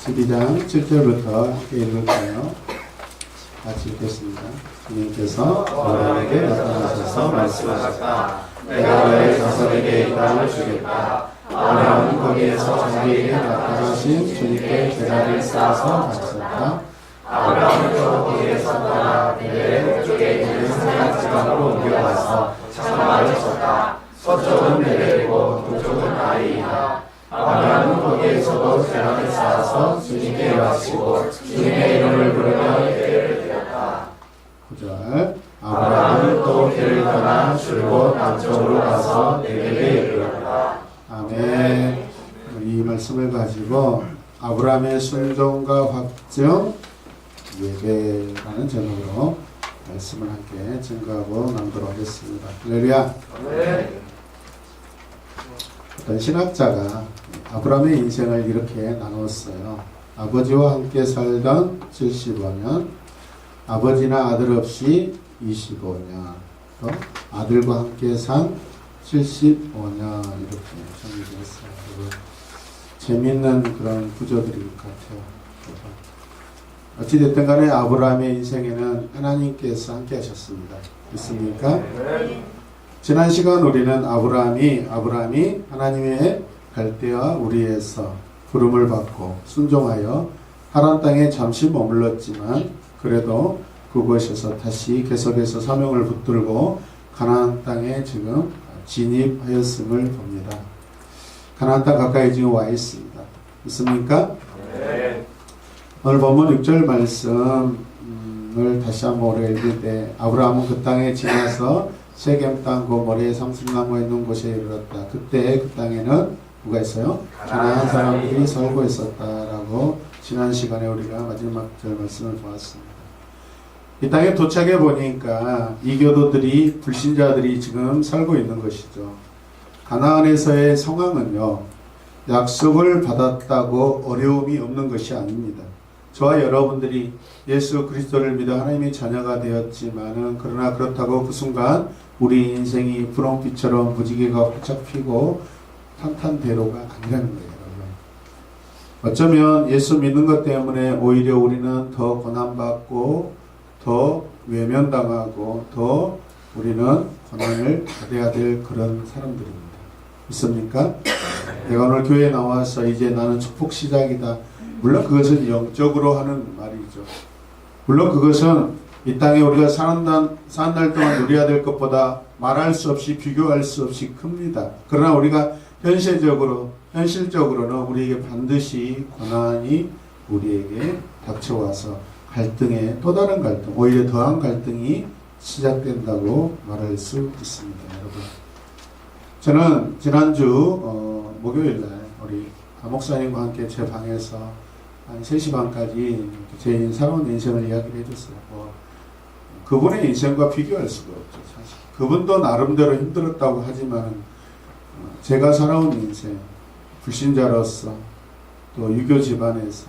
12장 7절부터 함께 읽을까요? 같이 읽겠습니다. 주님께서 아브라함에게 나타나셔서 말씀하셨다. 내가 너의 자손에게 이 땅을 주겠다. 아브라함은 거기에서 자기에게 나타나신 주님께 제단을 쌓아서 바쳤다. 아브라함은 또 거기에서 떠나 베델의 북쪽에 있는 사막 지방으로 옮겨가서 장막을 쳤다. 서쪽은 베델이고 동쪽은 아이이다. 아브라함은 거기에서도 제단을 쌓아서 주님께 바치고 주님의 이름을 부르며 예배를 드렸다. 9절 아브라함은 또 길을 떠나 줄곧 남쪽으로 가서 네겝에 이르렀다. 아멘. 이 말씀을 가지고 아브라함의 순종과 확증 예배라는 제목으로 말씀을 함께 증거하고 나누도록 하겠습니다. 할렐루야. 어떤 신학자가 아브라함의 인생을 이렇게 나누었어요. 아버지와 함께 살던 75년, 아버지나 아들 없이 25년, 또 아들과 함께 산 75년 이렇게 정리되었어요. 재미있는 그런 구조들인 것 같아요. 어찌됐든 간에 아브라함의 인생에는 하나님께서 함께 하셨습니다. 있습니까? 지난 시간 우리는 아브라함이 하나님의 갈대와 우리에서 부름을 받고 순종하여 하란 땅에 잠시 머물렀지만 그래도 그곳에서 다시 계속해서 사명을 붙들고 가나안 땅에 지금 진입하였음을 봅니다. 가나안 땅 가까이 지금 와 있습니다. 있습니까? 네. 오늘 본문 6절 말씀을 다시 한번 우리가 읽을 때 아브라함은 그 땅에 지나서 세겜 땅 그 모래에 상수나무가 있는 곳에 이르렀다. 그때 그 땅에는 누가 있어요? 가나안 사람들이 살고 있었다라고 지난 시간에 우리가 마지막 절 말씀을 보았습니다. 이 땅에 도착해 보니까 이교도들이 불신자들이 지금 살고 있는 것이죠. 가나안에서의 상황은요, 약속을 받았다고 어려움이 없는 것이 아닙니다. 저와 여러분들이 예수 그리스도를 믿어 하나님의 자녀가 되었지만은 그러나 그렇다고 그 순간 우리 인생이 분홍빛처럼 무지개가 활짝 피고 탄탄대로가 아니라는 거예요. 어쩌면 예수 믿는 것 때문에 오히려 우리는 더 고난받고 더 외면당하고 더 우리는 고난을 받아야 될 그런 사람들입니다. 있습니까? 내가 오늘 교회에 나와서 이제 나는 축복 시작이다. 물론 그것은 영적으로 하는 말이죠. 물론 그것은 이 땅에 우리가 사는 날 동안 누려야 될 것보다 말할 수 없이 비교할 수 없이 큽니다. 그러나 우리가 현실적으로는 우리에게 반드시 고난이 우리에게 닥쳐와서 갈등에 또 다른 갈등, 오히려 더한 갈등이 시작된다고 말할 수 있습니다. 여러분, 저는 지난주 목요일날 우리 목사님과 함께 제 방에서 한 3시 반까지 제 살아온 인생을 이야기를 해줬어요. 그분의 인생과 비교할 수가 없죠. 사실 그분도 나름대로 힘들었다고 하지만 제가 살아온 인생, 불신자로서 또 유교 집안에서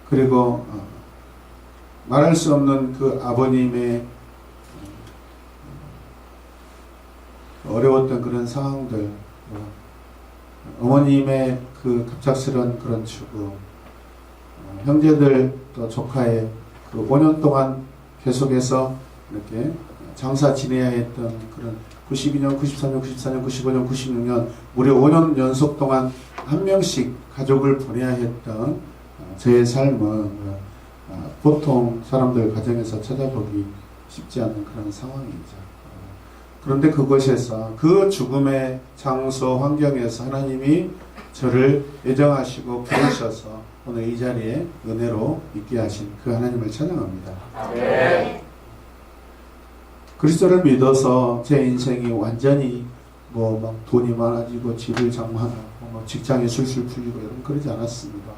그리고 말할 수 없는 그 아버님의 어려웠던 그런 상황들, 어머님의 그 갑작스런 그런 추구, 형제들 또 조카의 그 5년 동안 계속해서 이렇게 장사 지내야 했던 그런 92년, 93년, 94년, 95년, 96년 무려 5년 연속 동안 한 명씩 가족을 보내야 했던 저의 삶은 보통 사람들 가정에서 찾아보기 쉽지 않은 그런 상황이죠. 그런데 그곳에서 그 죽음의 장소 환경에서 하나님이 저를 애정하시고 부르셔서 오늘 이 자리에 은혜로 있게 하신 그 하나님을 찬양합니다. 네. 그리스도를 믿어서 제 인생이 완전히 막 돈이 많아지고 집을 장만하고 직장이 술술 풀리고 이런 그러지 않았습니다.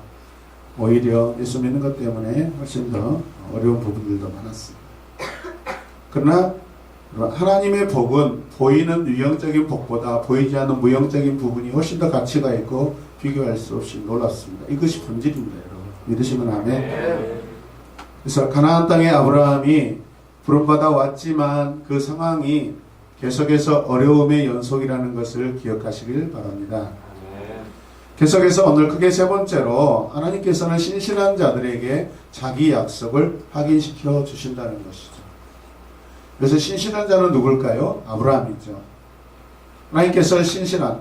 오히려 예수 믿는 것 때문에 훨씬 더 어려운 부분들도 많았습니다. 그러나 하나님의 복은 보이는 유형적인 복보다 보이지 않는 무형적인 부분이 훨씬 더 가치가 있고 비교할 수 없이 놀랍습니다. 이것이 본질입니다. 여러분 믿으시면 아멘. 그래서 가나안 땅에 아브라함이 부름받아 왔지만 그 상황이 계속해서 어려움의 연속이라는 것을 기억하시길 바랍니다. 계속해서 오늘 크게 세 번째로 하나님께서는 신실한 자들에게 자기 약속을 확인시켜 주신다는 것이죠. 그래서 신실한 자는 누굴까요? 아브라함이죠. 하나님께서 신실한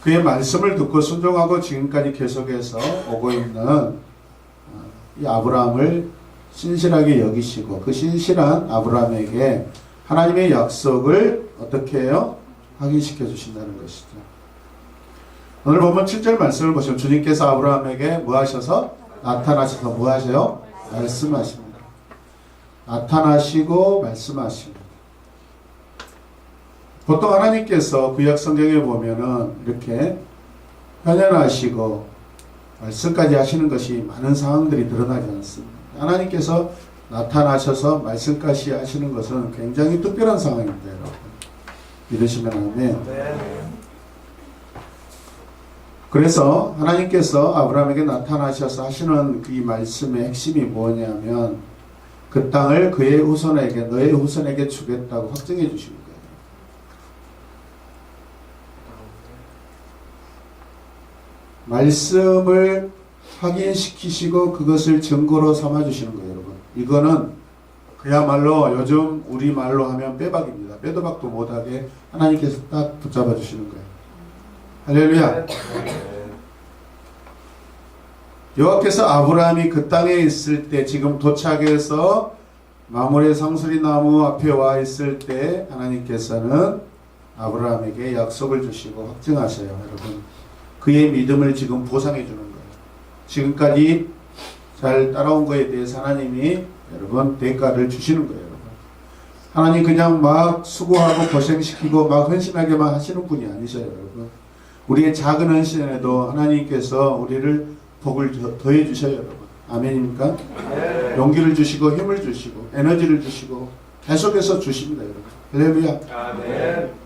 그의 말씀을 듣고 순종하고 지금까지 계속해서 오고 있는 이 아브라함을 신실하게 여기시고 그 신실한 아브라함에게 하나님의 약속을 어떻게 해요? 확인시켜 주신다는 것이죠. 오늘 보면 7절 말씀을 보시면 주님께서 아브라함에게 뭐 하셔서? 나타나셔서 뭐 하세요? 말씀하십니다. 나타나시고 말씀하십니다. 보통 하나님께서 구약 성경에 보면은 이렇게 현현하시고 말씀까지 하시는 것이 많은 상황들이 드러나지 않습니다. 하나님께서 나타나셔서 말씀까지 하시는 것은 굉장히 특별한 상황입니다. 여러분. 믿으시면 아멘. 그래서 하나님께서 아브라함에게 나타나셔서 하시는 이 말씀의 핵심이 뭐냐면 그 땅을 그의 후손에게 너의 후손에게 주겠다고 확정해 주신 거예요. 말씀을 확인시키시고 그것을 증거로 삼아주시는 거예요. 여러분. 이거는 그야말로 요즘 우리말로 하면 빼박입니다. 빼도 박도 못하게 하나님께서 딱 붙잡아 주시는 거예요. 할렐루야. 여호와께서 아브라함이 그 땅에 있을 때 지금 도착해서 마므레 상수리 나무 앞에 와 있을 때 하나님께서는 아브라함에게 약속을 주시고 확증하셔요. 여러분. 그의 믿음을 지금 보상해 주는 거예요. 지금까지 잘 따라온 거에 대해서 하나님이 여러분 대가를 주시는 거예요. 여러분. 하나님 그냥 막 수고하고 고생시키고 막 헌신하게만 하시는 분이 아니셔요. 여러분. 우리의 작은 헌신에도 하나님께서 우리를 복을 더해 주셔요. 여러분. 아멘입니까? 네. 용기를 주시고 힘을 주시고 에너지를 주시고 계속해서 주십니다. 여러분. 할렐루야. 아멘.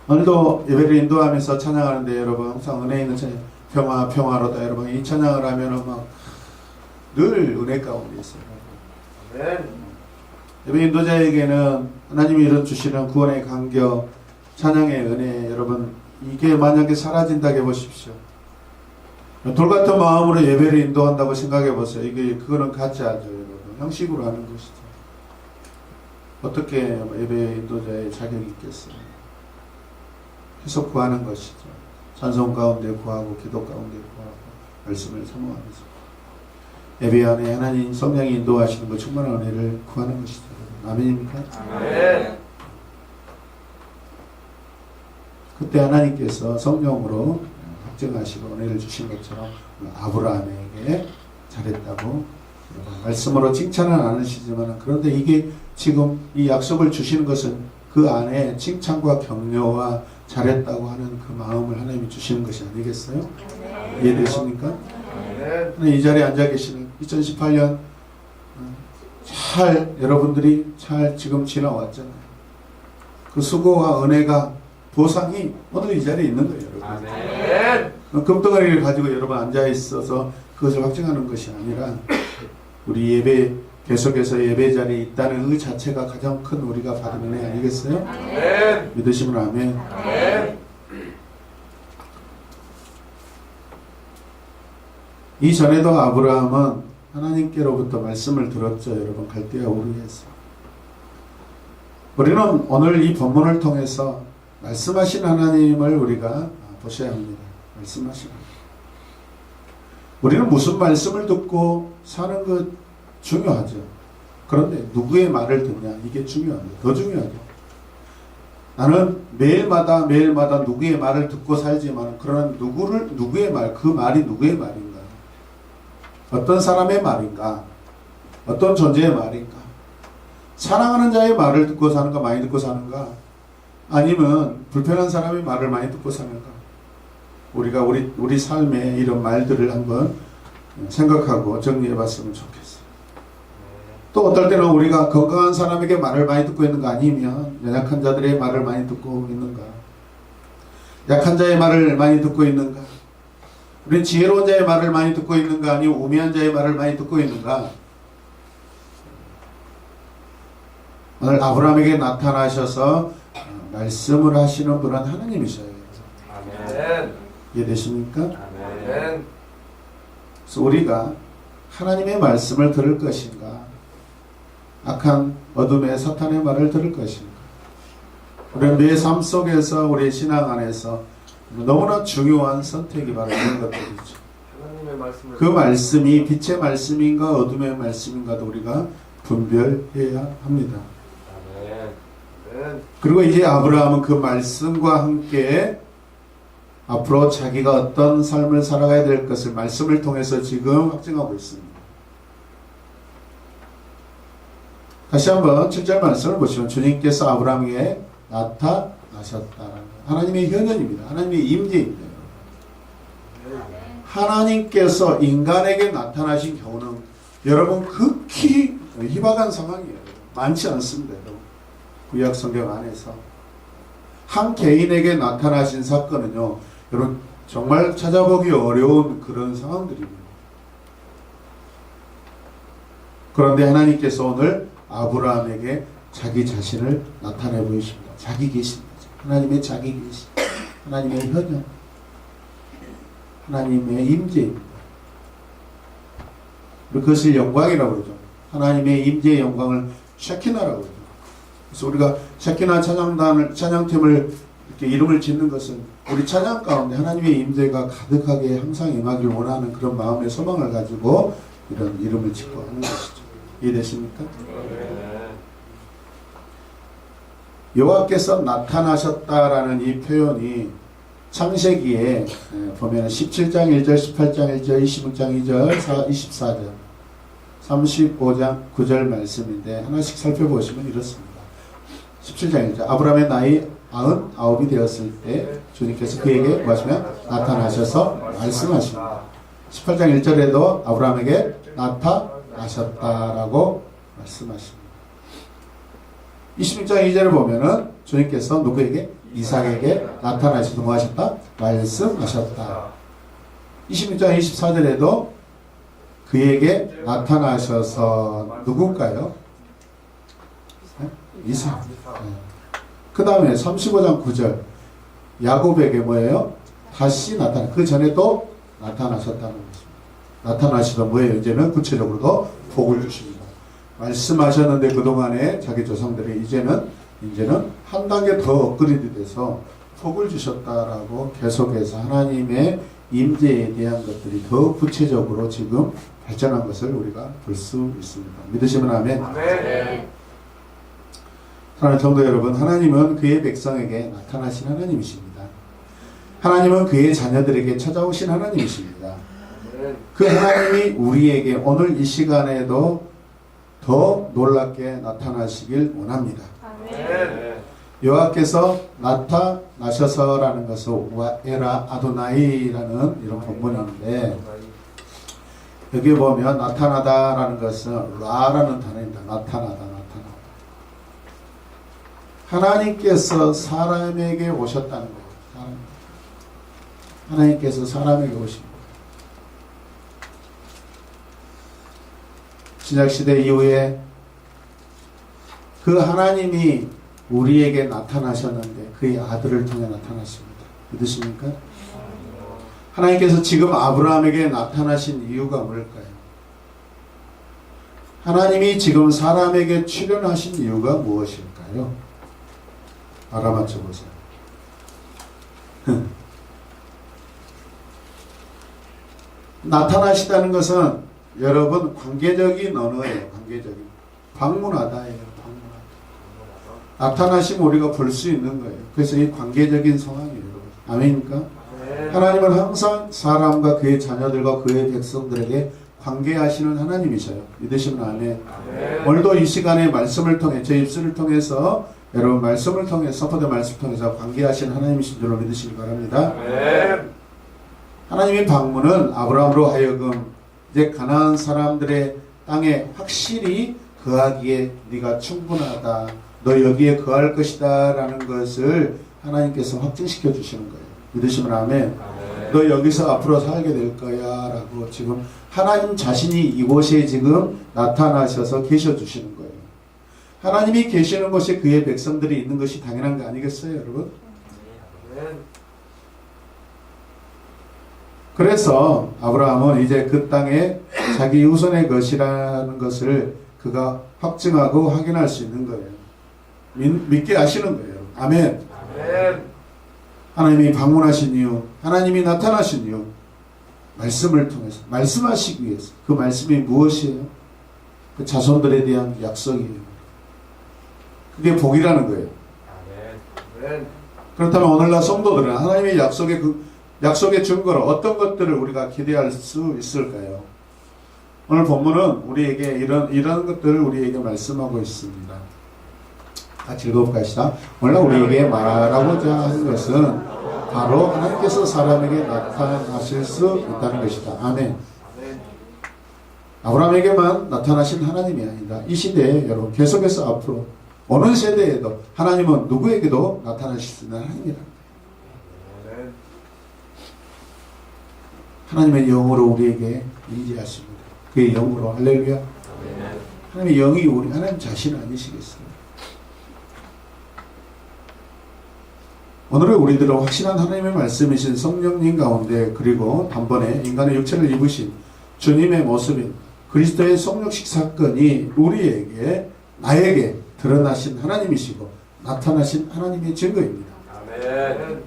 오늘도 예배를 인도하면서 찬양하는데 여러분 항상 은혜 있는 찬양 평화 평화로다 여러분 이 찬양을 하면은 막 늘 은혜 가운데 있어요. 아멘. 예배 인도자에게는 하나님이 이런 주시는 구원의 간격 찬양의 은혜 여러분 이게 만약에 사라진다고 해보십시오. 돌같은 마음으로 예배를 인도한다고 생각해 보세요. 그거는 가짜죠. 여러분. 형식으로 하는 것이죠. 어떻게 예배 인도자의 자격이 있겠어요. 계속 구하는 것이죠. 찬송 가운데 구하고 기도 가운데 구하고 말씀을 사모하면서 예배 안에 하나님 성령이 인도하시는 그 충만한 은혜를 구하는 것이죠. 아멘입니까? 아멘. 그때 하나님께서 성령으로 확증하시고 은혜를 주신 것처럼 아브라함에게 잘했다고 말씀으로 칭찬은 안 하시지만 그런데 이게 지금 이 약속을 주시는 것은 그 안에 칭찬과 격려와 잘했다고 하는 그 마음을 하나님이 주시는 것이 아니겠어요? 네. 이해되십니까? 네. 이 자리에 앉아 계시는 2018년 잘 여러분들이 잘 지금 지나왔잖아요. 그 수고와 은혜가 보상이 오늘 이 자리에 있는 거예요. 여러분. 아멘. 금덩어리를 가지고 여러분 앉아 있어서 그것을 확증하는 것이 아니라 우리 예배 계속해서 예배 자리에 있다는 그 자체가 가장 큰 우리가 받은 은혜 아니겠어요? 아멘. 믿으시면 아멘. 아멘. 이전에도 아브라함은 하나님께로부터 말씀을 들었죠. 여러분 갈대아 우르에서. 우리는 오늘 이 본문을 통해서 말씀하신 하나님을 우리가 보셔야 합니다. 말씀하신 하나님. 우리는 무슨 말씀을 듣고 사는 것 중요하죠. 그런데 누구의 말을 듣냐 이게 중요합니다. 더 중요하죠. 나는 매일마다 누구의 말을 듣고 살지만 그러나 누구의 말, 그 말이 누구의 말인가? 어떤 사람의 말인가? 어떤 존재의 말인가? 사랑하는 자의 말을 듣고 사는가? 많이 듣고 사는가? 아니면 불편한 사람의 말을 많이 듣고 사는가? 우리가 우리 삶의 이런 말들을 한번 생각하고 정리해 봤으면 좋겠어요. 또 어떨 때는 우리가 건강한 사람에게 말을 많이 듣고 있는가 아니면 연약한 자들의 말을 많이 듣고 있는가? 약한 자의 말을 많이 듣고 있는가? 우리는 지혜로운 자의 말을 많이 듣고 있는가 아니면 우매한 자의 말을 많이 듣고 있는가? 오늘 아브라함에게 나타나셔서 말씀을 하시는 분은 하나님이셔요. 아멘. 이해되십니까? 아멘. 그래서 우리가 하나님의 말씀을 들을 것인가, 악한 어둠의 사탄의 말을 들을 것인가. 우리는 내 삶 속에서 우리의 신앙 안에서 너무나 중요한 선택이 바로 이런 것들이죠. 하나님의 말씀을 그 말씀이 빛의 말씀인가 어둠의 말씀인가도 우리가 분별해야 합니다. 아멘. 그리고 이제 아브라함은 그 말씀과 함께 앞으로 자기가 어떤 삶을 살아가야 될 것을 말씀을 통해서 지금 확증하고 있습니다. 다시 한번 7절 말씀을 보시면 주님께서 아브라함에게 나타나셨다라는 하나님의 현현입니다. 하나님의 임재입니다. 하나님께서 인간에게 나타나신 경우는 여러분 극히 희박한 상황이에요. 많지 않습니다. 여러분. 구약 성경 안에서 한 개인에게 나타나신 사건은요, 여러분 정말 찾아보기 어려운 그런 상황들입니다. 그런데 하나님께서 오늘 아브라함에게 자기 자신을 나타내 보이십니다. 자기 계신 거죠. 하나님의 자기 계신, 하나님의 현현, 하나님의 임재입니다. 그것을 영광이라고 그러죠. 하나님의 임재의 영광을 샤키나라고 그러죠. 그래서 우리가 샤키나 찬양팀을 이렇게 이름을 짓는 것은 우리 찬양 가운데 하나님의 임재가 가득하게 항상 임하길 원하는 그런 마음의 소망을 가지고 이런 이름을 짓고 하는 것이죠. 이해되십니까? 여호와께서 나타나셨다라는 이 표현이 창세기에 보면 17장 1절, 18장 1절, 26장 2절, 24절, 35장 9절 말씀인데 하나씩 살펴보시면 이렇습니다. 17장 1절 아브라함의 나이 99이 되었을 때 주님께서 그에게 뭐하시면 나타나셔서 말씀하십니다. 18장 1절에도 아브라함에게 나타나셨다라고 말씀하십니다. 26장 2절을 보면은 주님께서 누구에게? 이삭에게 나타나셔서 뭐 하셨다? 말씀하셨다. 26장 24절에도 그에게 나타나셔서 누굴까요? 이삭. 그 다음에 35장 9절 야곱에게 뭐예요? 다시 나타나. 그 전에도 나타나셨다는 것입니다. 나타나시던 뭐예요? 이제는 구체적으로도 복을 주십니다. 말씀하셨는데 그동안에 자기 조상들이 이제는 한 단계 더 업그레이드 돼서 복을 주셨다라고 계속해서 하나님의 임재에 대한 것들이 더 구체적으로 지금 발전한 것을 우리가 볼 수 있습니다. 믿으시면 아멘. 아멘. 사랑하는 성도 여러분, 하나님은 그의 백성에게 나타나신 하나님이십니다. 하나님은 그의 자녀들에게 찾아오신 하나님이십니다. 그 하나님이 우리에게 오늘 이 시간에도 더 놀랍게 나타나시길 원합니다. 아멘. 여호와께서 나타나셔서라는 것은 에라 아도나이라는 이런 본문인데 여기 보면 나타나다라는 것은 라라는 단어입니다. 나타나다. 하나님께서 사람에게 오셨다는 거예요. 하나님께서 사람에게 오신 거예요. 신약시대 이후에 그 하나님이 우리에게 나타나셨는데 그의 아들을 통해 나타나십니다. 믿으십니까? 하나님께서 지금 아브라함에게 나타나신 이유가 뭘까요? 하나님이 지금 사람에게 출현하신 이유가 무엇일까요? 알아맞혀 보세요. 나타나시다는 것은 여러분 관계적인 언어예요. 관계적인. 방문하다예요. 방문하다. 나타나시면 우리가 볼 수 있는 거예요. 그래서 이 관계적인 상황이에요. 여러분. 아멘입니까? 네. 하나님은 항상 사람과 그의 자녀들과 그의 백성들에게 관계하시는 하나님이셔요. 믿으시면 아멘. 네. 오늘도 이 시간에 말씀을 통해 제 입술을 통해서 여러분 말씀을 통해 서포드 말씀을 통해서 관계하시는 하나님이신 줄로 믿으시기 바랍니다. 네. 하나님의 방문은 아브라함으로 하여금 이제 가나안 사람들의 땅에 확실히 거하기에 네가 충분하다. 너 여기에 거할 것이다 라는 것을 하나님께서 확증시켜 주시는 거예요. 믿으시면 아멘. 너 여기서 앞으로 살게 될 거야 라고 지금 하나님 자신이 이곳에 지금 나타나셔서 계셔 주시는 거예요. 하나님이 계시는 곳에 그의 백성들이 있는 것이 당연한 거 아니겠어요, 여러분? 그래서 아브라함은 이제 그 땅에 자기 후손의 것이라는 것을 그가 확증하고 확인할 수 있는 거예요. 믿게 하시는 거예요. 아멘. 아멘. 하나님이 방문하신 이유, 하나님이 나타나신 이유, 말씀을 통해서, 말씀하시기 위해서. 그 말씀이 무엇이에요? 그 자손들에 대한 약속이에요. 그게 복이라는 거예요. 아멘. 그렇다면 오늘날 성도들은 하나님의 약속의 증거로 어떤 것들을 우리가 기대할 수 있을까요? 오늘 본문은 우리에게 이런 것들을 우리에게 말씀하고 있습니다. 같이 읽어볼까요? 오늘 우리에게 말하고자 하는 것은 바로 하나님께서 사람에게 나타나실 수 있다는 것이다. 아멘. 아멘. 아브라함에게만 나타나신 하나님이 아니다. 이 시대에 여러분 계속해서 앞으로 어느 세대에도 하나님은 누구에게도 나타나실 수 있는 하나님이다. 아멘. 하나님의 영으로 우리에게 임재하십니다. 그의 영으로 할렐루야. 아멘. 하나님의 영이 우리 하나님 자신 아니시겠어요? 오늘의 우리들은 확실한 하나님의 말씀이신 성령님 가운데 그리고 단번에 인간의 육체를 입으신 주님의 모습인 그리스도의 성육식 사건이 우리에게 나에게 드러나신 하나님이시고 나타나신 하나님의 증거입니다. 아멘.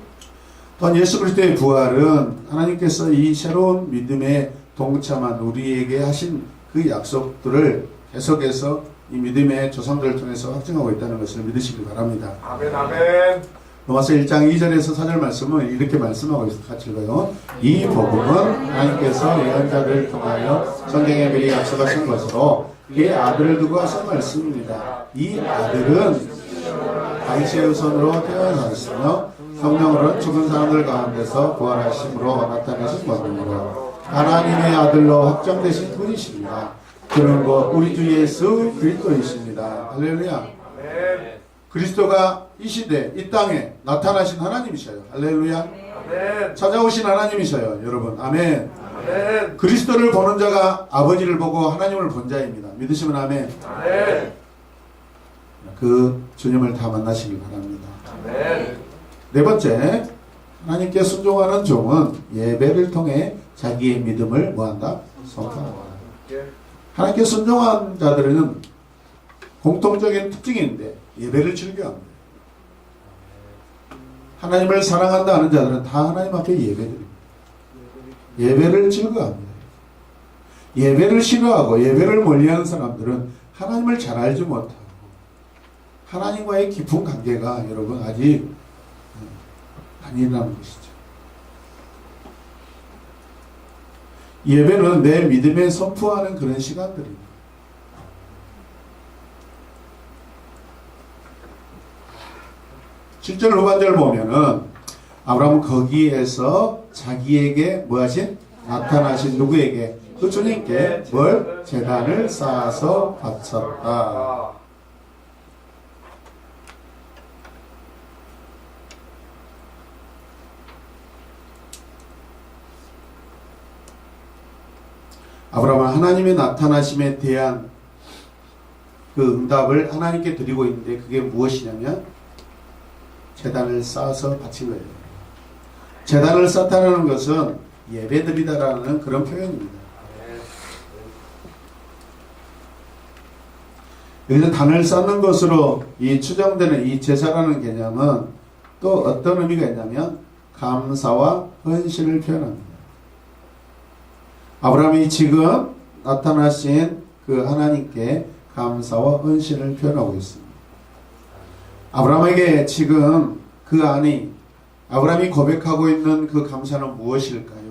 또한 예수 그리스도의 부활은 하나님께서 이 새로운 믿음에 동참한 우리에게 하신 그 약속들을 계속해서 이 믿음의 조상들을 통해서 확증하고 있다는 것을 믿으시기 바랍니다. 아멘. 아멘. 로마서 1장 2절에서 4절 말씀은 이렇게 말씀하고 있습니다. 같이 읽어요. 이 복음은 하나님께서 예언자들을 통하여 성경에 미리 약속하신 것으로 그의 아들을 두고 하신 말씀입니다. 이 아들은 다윗의 후손으로 태어났으며 성령으로 죽은 사람들 가운데서 부활하심으로 나타내신 것이므로 하나님의 아들로 확정되신 분이십니다. 그는 곧 우리 주 예수 그리스도이십니다. 할렐루야. 아멘. 그리스도가 이 시대 이 땅에 나타나신 하나님이셔요. 할렐루야. 아멘. 찾아오신 하나님이셔요. 여러분 아멘. 아멘. 그리스도를 보는 자가 아버지를 보고 하나님을 본 자입니다. 믿으시면 아멘. 아멘. 그 주님을 다 만나시길 바랍니다. 아멘. 네 번째, 하나님께 순종하는 종은 예배를 통해 자기의 믿음을 뭐한다? 선포한다. 하나님께 순종한 자들은 공통적인 특징인데 예배를 즐겨합니다. 하나님을 사랑한다 하는 자들은 다 하나님 앞에 예배드립니다. 예배를 즐거워합니다. 예배를 싫어하고 예배를 멀리하는 사람들은 하나님을 잘 알지 못하고 하나님과의 깊은 관계가 여러분 아직 아니라는 것이죠. 예배는 내 믿음에 선포하는 그런 시간들입니다. 7절 후반절 보면은 아브라함은 거기에서 자기에게 뭐하신? 나타나신 누구에게? 그 주님께 뭘? 제단을 쌓아서 바쳤다. 아브라함은 하나님의 나타나심에 대한 그 응답을 하나님께 드리고 있는데 그게 무엇이냐면 제단을 쌓아서 바친 거예요. 제단을 쌓다라는 것은 예배드리다라는 그런 표현입니다. 여기서 단을 쌓는 것으로 이 추정되는 이 제사라는 개념은 또 어떤 의미가 있냐면 감사와 헌신을 표현합니다. 아브라함이 지금 나타나신 그 하나님께 감사와 헌신을 표현하고 있습니다. 아브라함에게 지금 그 안이 아브라함이 고백하고 있는 그 감사는 무엇일까요?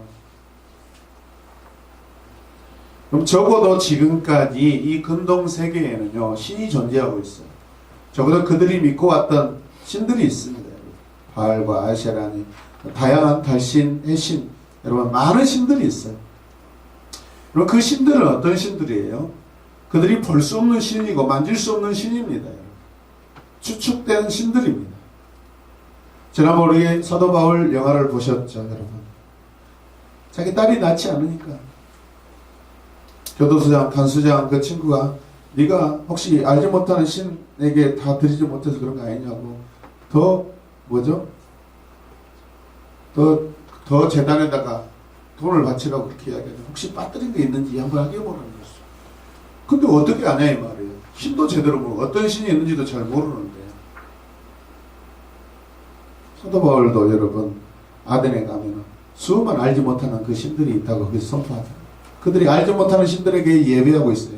그럼 적어도 지금까지 이 근동 세계에는요 신이 존재하고 있어요. 적어도 그들이 믿고 왔던 신들이 있습니다. 바알과 아세라니 다양한 달신, 해신 여러분 많은 신들이 있어요. 그럼 그 신들은 어떤 신들이에요? 그들이 볼 수 없는 신이고 만질 수 없는 신입니다. 추측된 신들입니다. 지난번에 사도 바울 영화를 보셨죠, 여러분? 자기 딸이 낳지 않으니까 교도소장, 간수장 그 친구가 네가 혹시 알지 못하는 신에게 다 드리지 못해서 그런 거 아니냐고 더 뭐죠? 더 재단에다가 돈을 바치라고 그렇게 이야기하는데 혹시 빠뜨린 게 있는지 한번 확인해보라는 거죠. 근데 어떻게 아냐 이 말이에요. 신도 제대로 모르고 어떤 신이 있는지도 잘 모르는데. 사도 바울도 여러분 아덴에 가면은 수만 알지 못하는 그 신들이 있다고 거기서 선포하잖아요. 그들이 알지 못하는 신들에게 예배하고 있어요.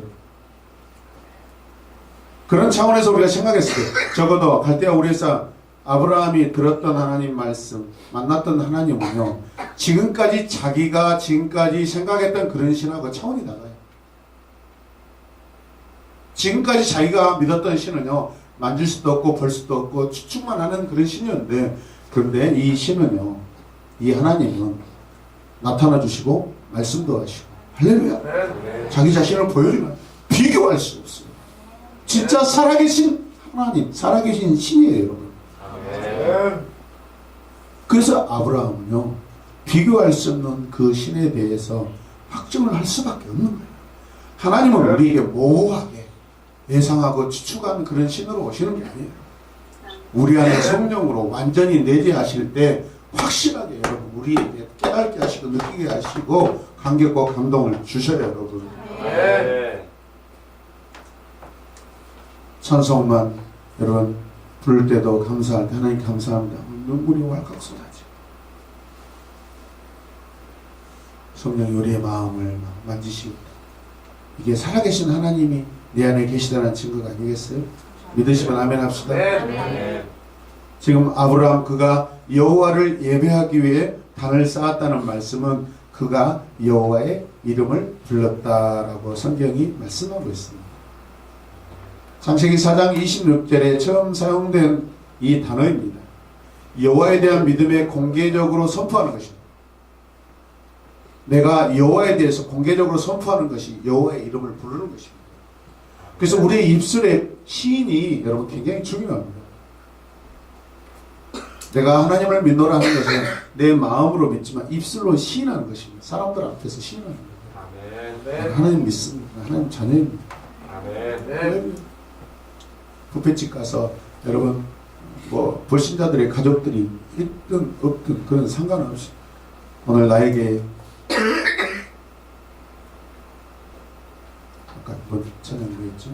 그런 차원에서 우리가 생각했을 때 적어도 갈대아 우리에서 아브라함이 들었던 하나님 말씀, 만났던 하나님은요, 자기가 지금까지 생각했던 그런 신하고 차원이 달라요. 지금까지 자기가 믿었던 신은요, 만질 수도 없고 볼 수도 없고 추측만 하는 그런 신이었는데, 그런데 이 신은요, 이 하나님은 나타나 주시고 말씀도 하시고 할렐루야. 자기 자신을 보여주면 비교할 수 없어요. 진짜 살아계신 하나님, 살아계신 신이에요, 여러분. 그래서 아브라함은요, 비교할 수 없는 그 신에 대해서 확증을 할 수밖에 없는 거예요. 하나님은 우리에게 모호하게 예상하고 추측하는 그런 신으로 오시는 게 아니에요. 우리 안에 성령으로 완전히 내재하실 때 확실하게 여러분 우리에게 깨닫게 하시고 느끼게 하시고 감격과 감동을 주셔요, 여러분. 찬송만 여러분 부를 때도 감사할 때 하나님 감사합니다. 눈물이 왈칵 쏟아져. 성령이 우리의 마음을 만지시고 이게 살아계신 하나님이 내 안에 계시다는 증거가 아니겠어요? 믿으시면 아멘 합시다. 지금 아브라함 그가 여호와를 예배하기 위해 단을 쌓았다는 말씀은 그가 여호와의 이름을 불렀다라고 성경이 말씀하고 있습니다. 창세기 4장 26절에 처음 사용된 이 단어입니다. 여호와에 대한 믿음에 공개적으로 선포하는 것입니다. 내가 여호와에 대해서 공개적으로 선포하는 것이 여호와의 이름을 부르는 것입니다. 그래서 우리의 입술에 시인이 여러분 굉장히 중요합니다. 내가 하나님을 믿노라 하는 것은 내 마음으로 믿지만 입술로 시인하는 것입니다. 사람들 앞에서 시인하는 거예요. 하나님 믿습니다. 하나님 자녀입니다. 뷔페집 가서 여러분 뭐 불신자들의 가족들이 있든 없든 그런 상관없이 오늘 나에게 아까 뭐 찬양 뭐였죠?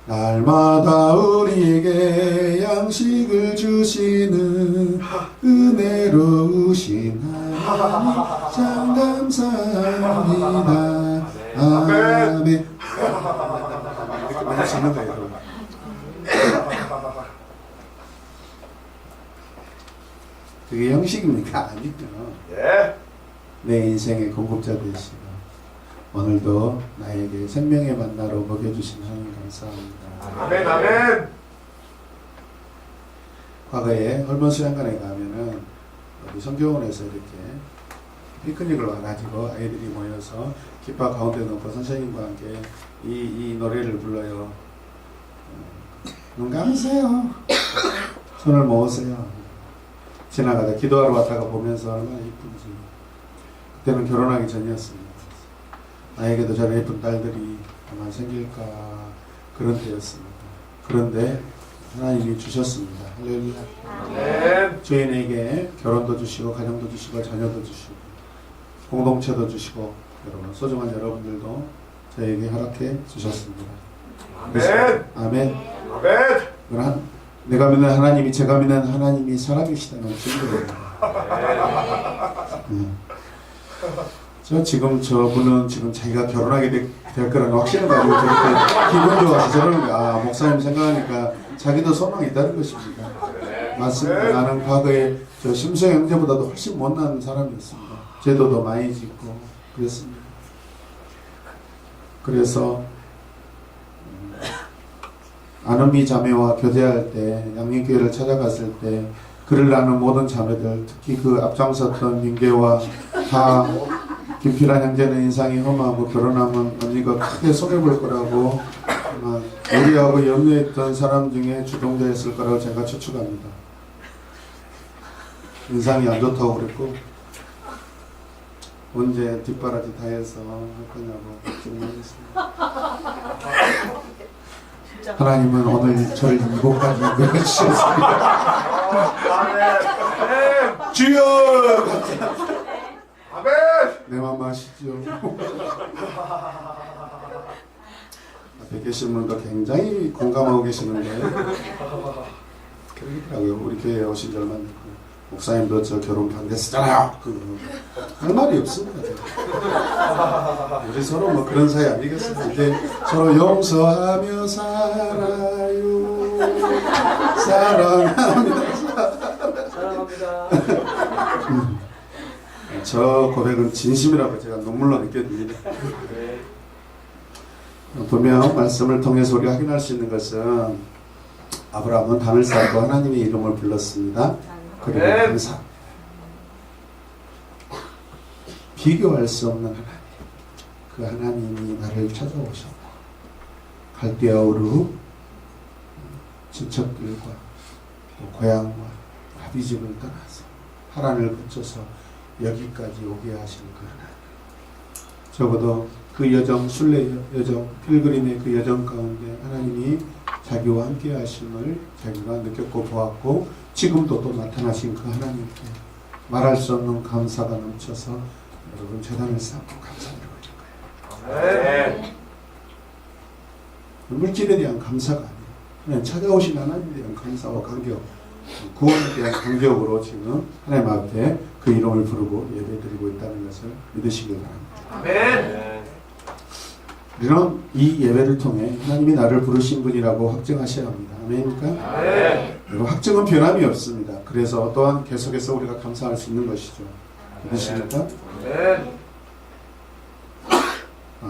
날마다 우리에게 양식을 주시는 은혜로우신 하나님 참 감사합니다. 아멘. 이렇게 많이 짓는 거예요, 여러분. 그게 형식입니까? 아니죠. 내 인생의 공급자 되시고 오늘도 나에게 생명의 만나로 먹여주신 하나님 감사합니다. 아멘. 과거에 헐본 수양관에 가면은 우리 성교원에서 이렇게 피크닉을 와가지고 아이들이 모여서 깃발 가운데 놓고 선생님과 함께 이 노래를 불러요. 눈 감으세요. 손을 모으세요. 지나가다 기도하러 왔다가 보면서 얼마나 이쁜지. 그때는 결혼하기 전이었습니다. 나에게도 저런 예쁜 딸들이 아마 생길까 그런 때였습니다. 그런데 하나님이 주셨습니다. 할렐루야. 주인에게 결혼도 주시고 가정도 주시고 자녀도 주시고 공동체도 주시고 여러분 소중한 여러분들도 저에게 허락해 주셨습니다. 아멘. 내가 믿는 하나님이 제가 믿는 하나님이 살아계시다는 증거입니다. 저분은 지금 자기가 결혼하게 될 거라는 확신을 가지고 저렇게 기분 좋아서 저러는 거야. 목사님 생각하니까 자기도 소망이 있다는 것입니다. 맞습니다. 나는 과거에 저 심수 형제보다도 훨씬 못난 사람이었습니다. 죄도도 많이 짓고 그랬습니다. 그래서 아노미 자매와 교제할 때 양림교회를 찾아갔을 때 그를 나눈 모든 자매들 특히 그 앞장섰던 민계와 다 김필환 형제는 인상이 험하고 결혼하면 언니가 크게 손해볼 거라고 우리하고 염려했던 사람 중에 주동자였을 거라고 제가 추측합니다. 인상이 안 좋다고 그랬고 언제 뒷바라지 다 해서 할 거냐고 걱정했습니다. 하나님은 오늘 저를 이곳까지 이끌어주셨습니다. 주여 감사합니다. 아멘. 내 맘 아시죠? 앞에 계신 분도 굉장히 공감하고 계시는데 그러더라고요. 우리 교회에 오신 지 얼마 안 됐고 목사님도 저 결혼 반대했잖아요. 할 말이 없습니다. 우리 서로 뭐 그런 사이 아니겠습니까? 이제 서로 용서하며 살아요. 사랑하며 사랑합니다. 저 고백은 진심이라고 제가 눈물로 느껴집니다. 네. 분명 말씀을 통해서 우리가 확인할 수 있는 것은 아브라함은 단을 쌓고 하나님의 이름을 불렀습니다. 그리고 아멘. 감사. 비교할 수 없는 하나님. 그 하나님이 나를 찾아오셨고 갈대아 우르 친척들과 또 고향과 아비집을 떠나서 하란을 거쳐서 여기까지 오게 하신 그 하나님. 적어도 그 여정, 순례 여정, 필그림의 그 여정 가운데 하나님이 자기와 함께 하심을 자기가 느꼈고 보았고 지금도 또 나타나신 그 하나님께 말할 수 없는 감사가 넘쳐서 여러분 재단을 쌓고 감사드리고 있는 거예요. 아멘. 물질에 대한 감사가 아니에요. 그냥 찾아오신 하나님에 대한 감사와 감격, 구원에 대한 감격으로 지금 하나님 앞에 그 이름을 부르고 예배드리고 있다는 것을 믿으시길 바랍니다. 아멘. 우리는 이 예배를 통해 하나님이 나를 부르신 분이라고 확증하셔야 합니다. 아멘입니까? 아멘. 그리고 확증은 변함이 없습니다. 그래서 또한 계속해서 우리가 감사할 수 있는 것이죠. 믿으십니까? 아멘.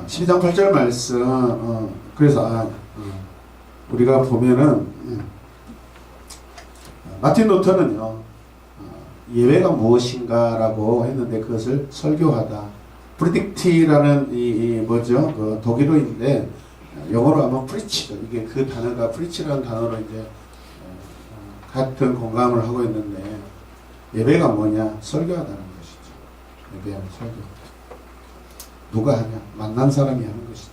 12장 8절 말씀. 그래서 우리가 보면은 마틴 루터는요 예배가 무엇인가라고 했는데 그것을 설교하다. 프리딕티라는 이 뭐죠? 그 독일어인데 영어로 하면 프리치죠. 이게 그 단어가 프리치라는 단어로 이제 같은 공감을 하고 있는데 예배가 뭐냐? 설교하다는 것이죠. 예배하는 설교. 누가 하냐? 만난 사람이 하는 것이죠.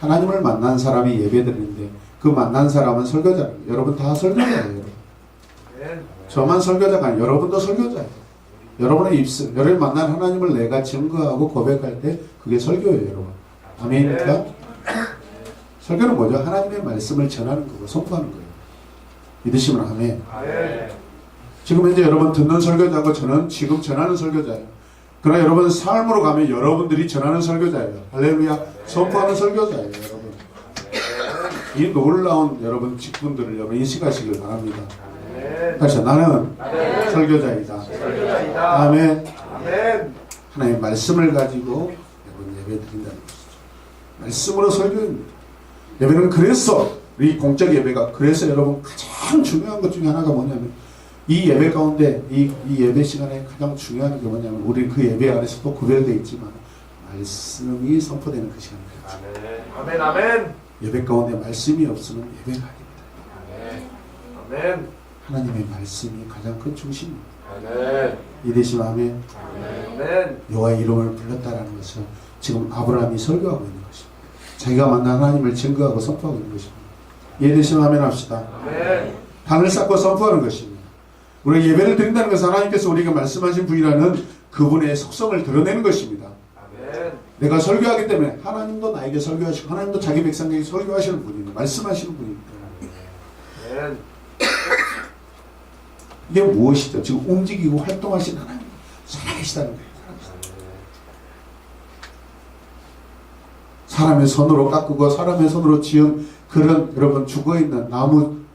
하나님을 만난 사람이 예배드리는데 그 만난 사람은 설교자예요. 여러분 다 설교자예요. 여러분. 아멘. 저만 설교자가 아니에요. 여러분도 설교자예요. 여러분의 입술, 여러분 만난 하나님을 내가 증거하고 고백할 때 그게 설교예요, 여러분. 아멘입니까? 설교는 뭐죠? 하나님의 말씀을 전하는 거고 선포하는 거예요. 믿으시면 아멘. 아멘. 지금 현재 여러분 듣는 설교자고 저는 지금 전하는 설교자예요. 그러나 여러분 삶으로 가면 여러분들이 전하는 설교자예요. 할렐루야. 선포하는 설교자예요, 여러분. 이 놀라운 여러분 직분들을 여러분 인식하시길 바랍니다. 다시 나는 설교자이다. 설교자이다. 아멘. 아멘. 하나님의 말씀을 가지고 여러분 예배 드린다는 것이죠. 말씀으로 설교입니다. 예배는 그래서 우리 공적 예배가 그래서 여러분 가장 중요한 것 중에 하나가 뭐냐면 이 예배 가운데 이 예배 시간에 가장 중요한 게 뭐냐면 우리 그 예배 안에서 또 구별되어 있지만 말씀이 선포되는 그 시간이에요. 아멘. 아멘. 예배 가운데 말씀이 없으면 예배가 아닙니다. 아멘. 아멘. 하나님의 말씀이 가장 큰 중심입니다. 아멘. 이되시면 아멘. 아멘. 여호와의 이름을 불렀다라는 것은 지금 아브라함이 설교하고 있는 것입니다. 자기가 만난 하나님을 증거하고 선포하고 있는 것입니다. 이해되시면 아멘 합시다. 아멘. 단을 쌓고 선포하는 것입니다. 우리가 예배를 드린다는 것은 하나님께서 우리에게 말씀하신 분이라는 그분의 속성을 드러내는 것입니다. 아멘. 내가 설교하기 때문에 하나님도 나에게 설교하시고 하나님도 자기 백성에게 설교하시는 분입니다. 말씀하시는 분입니다. 아멘. 이게 무엇이죠? 지금 움직이고 활동하시는 하나님 살아계시다는 거예요. 사람의 손으로 깎고 사람의 손으로 지은 그런 여러분 죽어있는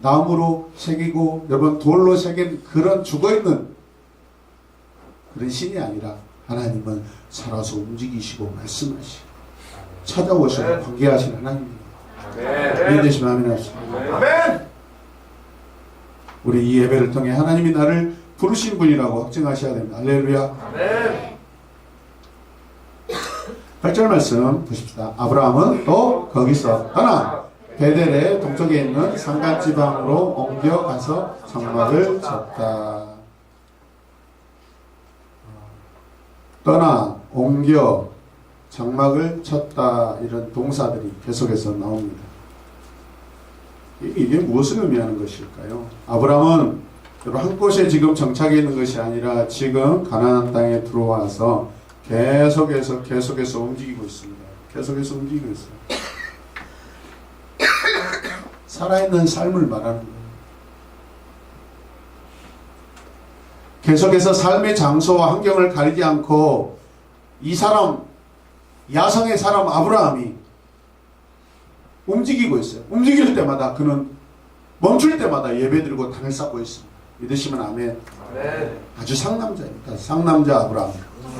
나무로 새기고 여러분 돌로 새긴 그런 죽어있는 그런 신이 아니라 하나님은 살아서 움직이시고 말씀하시고 찾아오시고 관계하시는 하나님입니다. 아멘. 이해되시면 아멘 하시죠. 아멘. 우리 이 예배를 통해 하나님이 나를 부르신 분이라고 확증하셔야 됩니다. 할렐루야. 아멘. 8절 말씀 보십시다. 아브라함은 또 거기서 떠나 베델의 동쪽에 있는 산간지방으로 옮겨가서 장막을 쳤다. 떠나, 옮겨, 장막을 쳤다 이런 동사들이 계속해서 나옵니다. 이게 무엇을 의미하는 것일까요? 아브라함은 한 곳에 지금 정착해 있는 것이 아니라 지금 가나안 땅에 들어와서 계속해서 움직이고 있습니다. 계속해서 움직이고 있어요. 살아있는 삶을 말하는 거예요. 계속해서 삶의 장소와 환경을 가리지 않고 이 사람, 야성의 사람 아브라함이 움직이고 있어요. 움직일 때마다 그는 멈출 때마다 예배드리고 단을 쌓고 있습니다. 믿으시면 아멘. 아멘. 아주 상남자입니다. 상남자 아브라함.